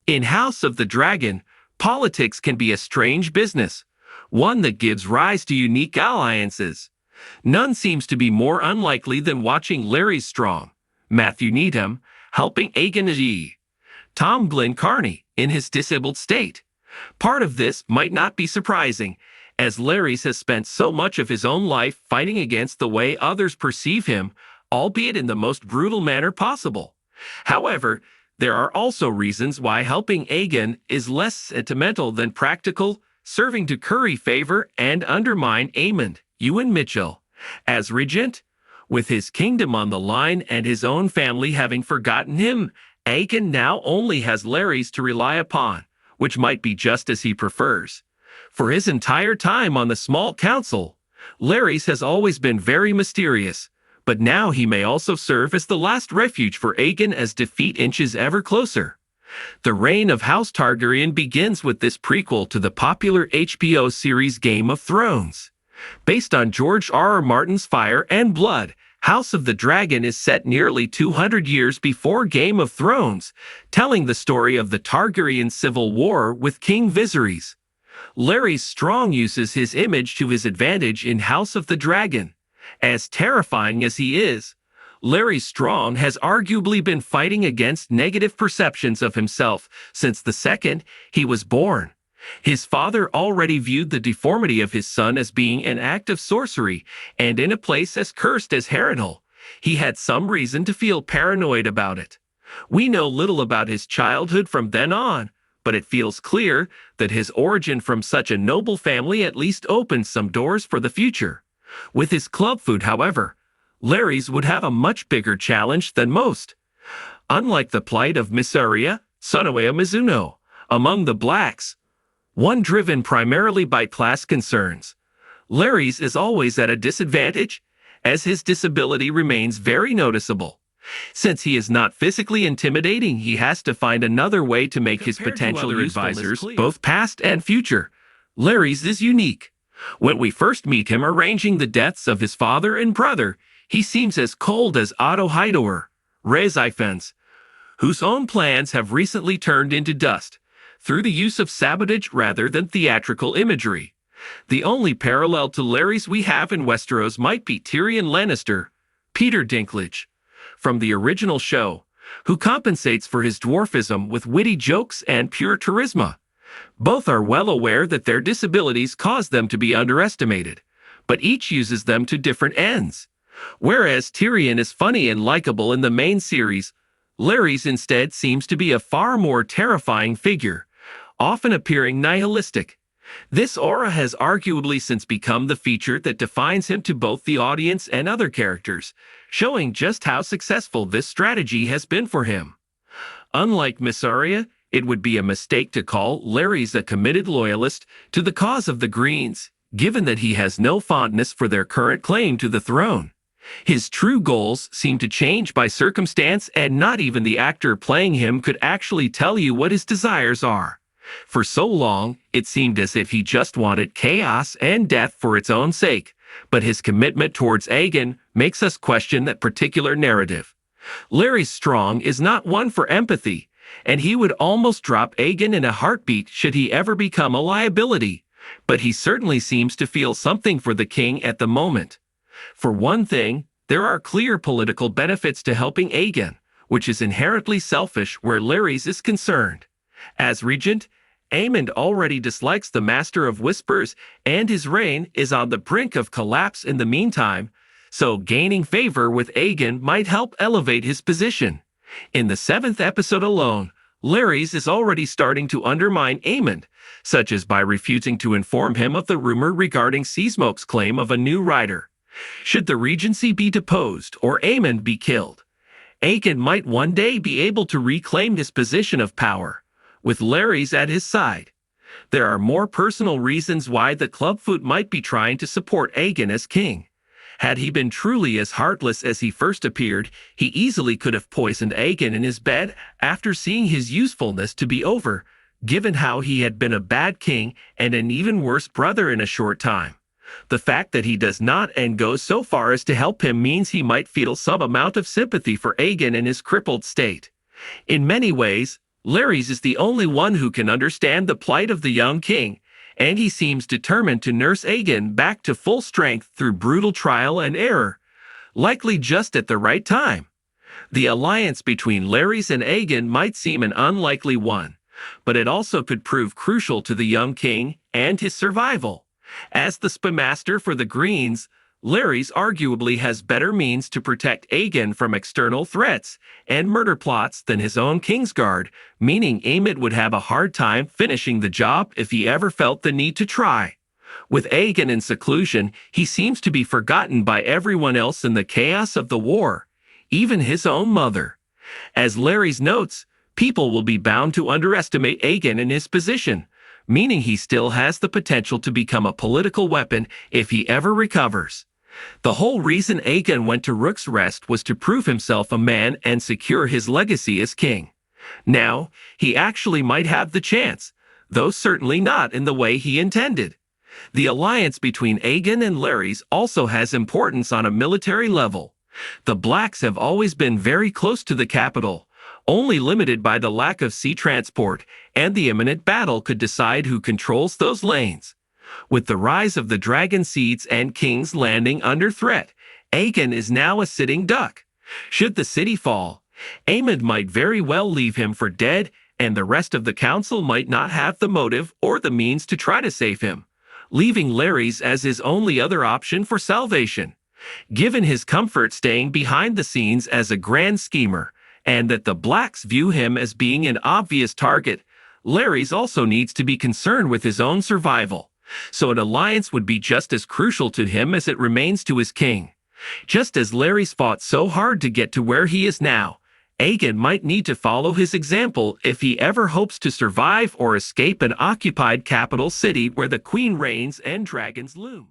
In House of the Dragon, politics can be a strange business, one that gives rise to unique alliances. None seems to be more unlikely than watching Larry Strong, Matthew Needham, helping Aegon G. Tom Glencarney in his disabled state. Part of this might not be surprising, as Larry's has spent so much of his own life fighting against the way others perceive him, albeit in the most brutal manner possible. However, there are also reasons why helping Aegon is less sentimental than practical, serving to curry favor and undermine Aemond, Ewan Mitchell, as regent. With his kingdom on the line and his own family having forgotten him, Aegon now only has Larry's to rely upon, which might be just as he prefers. For his entire time on the small council, Larry's has always been very mysterious, but now he may also serve as the last refuge for Aegon as defeat inches ever closer. The reign of House Targaryen begins with this prequel to the popular HBO series Game of Thrones. Based on George R.R. Martin's Fire and Blood, House of the Dragon is set nearly 200 years before Game of Thrones, telling the story of the Targaryen civil war with King Viserys. Larry Strong uses his image to his advantage in House of the Dragon. As terrifying as he is, Larry Strong has arguably been fighting against negative perceptions of himself since the second he was born. His father already viewed the deformity of his son as being an act of sorcery, and in a place as cursed as Harrenhal, he had some reason to feel paranoid about it. We know little about his childhood from then on, but it feels clear that his origin from such a noble family at least opens some doors for the future. With his club food, however, Larry's would have a much bigger challenge than most. Unlike the plight of Mysaria, Sonoya Mizuno, among the blacks, one driven primarily by class concerns, Larry's is always at a disadvantage, as his disability remains very noticeable. Since he is not physically intimidating, he has to find another way to make his potential advisors, both past and future. Larry's is unique. When we first meet him arranging the deaths of his father and brother, he seems as cold as Otto Hightower, Rhys whose own plans have recently turned into dust, through the use of sabotage rather than theatrical imagery. The only parallel to Larry's we have in Westeros might be Tyrion Lannister, Peter Dinklage, from the original show, who compensates for his dwarfism with witty jokes and pure charisma. Both are well aware that their disabilities cause them to be underestimated, but each uses them to different ends. Whereas Tyrion is funny and likable in the main series, Larry's instead seems to be a far more terrifying figure, often appearing nihilistic. This aura has arguably since become the feature that defines him to both the audience and other characters, showing just how successful this strategy has been for him. Unlike Mysaria, it would be a mistake to call Larry's a committed loyalist to the cause of the Greens, given that he has no fondness for their current claim to the throne. His true goals seem to change by circumstance, and not even the actor playing him could actually tell you what his desires are. For so long, it seemed as if he just wanted chaos and death for its own sake, but his commitment towards Aegon makes us question that particular narrative. Larry Strong is not one for empathy, and he would almost drop Aegon in a heartbeat should he ever become a liability, but he certainly seems to feel something for the king at the moment. For one thing, there are clear political benefits to helping Aegon, which is inherently selfish where Larry's is concerned. As regent, Aemond already dislikes the Master of Whispers, and his reign is on the brink of collapse in the meantime, so gaining favor with Aegon might help elevate his position. In the 7th episode alone, Larry's is already starting to undermine Aemond, such as by refusing to inform him of the rumor regarding Seasmoke's claim of a new rider. Should the regency be deposed or Aemond be killed, Aegon might one day be able to reclaim his position of power, with Larry's at his side. There are more personal reasons why the clubfoot might be trying to support Aegon as king. Had he been truly as heartless as he first appeared, he easily could have poisoned Aegon in his bed after seeing his usefulness to be over, given how he had been a bad king and an even worse brother in a short time. The fact that he does not and goes so far as to help him means he might feel some amount of sympathy for Aegon in his crippled state. In many ways, Larry's is the only one who can understand the plight of the young king, and he seems determined to nurse Aegon back to full strength through brutal trial and error, likely just at the right time. The alliance between Larry's and Aegon might seem an unlikely one, but it also could prove crucial to the young king and his survival. As the spymaster for the Greens, Larry's arguably has better means to protect Aegon from external threats and murder plots than his own Kingsguard, meaning Aemond would have a hard time finishing the job if he ever felt the need to try. With Aegon in seclusion, he seems to be forgotten by everyone else in the chaos of the war, even his own mother. As Larry's notes, people will be bound to underestimate Aegon in his position, meaning he still has the potential to become a political weapon if he ever recovers. The whole reason Aegon went to Rook's Rest was to prove himself a man and secure his legacy as king. Now, he actually might have the chance, though certainly not in the way he intended. The alliance between Aegon and Larry's also has importance on a military level. The Blacks have always been very close to the capital, only limited by the lack of sea transport, and the imminent battle could decide who controls those lanes. With the rise of the Dragon Seeds and King's Landing under threat, Aegon is now a sitting duck. Should the city fall, Aemond might very well leave him for dead, and the rest of the council might not have the motive or the means to try to save him, leaving Larry's as his only other option for salvation. Given his comfort staying behind the scenes as a grand schemer, and that the Blacks view him as being an obvious target, Larry's also needs to be concerned with his own survival. So an alliance would be just as crucial to him as it remains to his king. Just as Larry's fought so hard to get to where he is now, Aegon might need to follow his example if he ever hopes to survive or escape an occupied capital city where the queen reigns and dragons loom.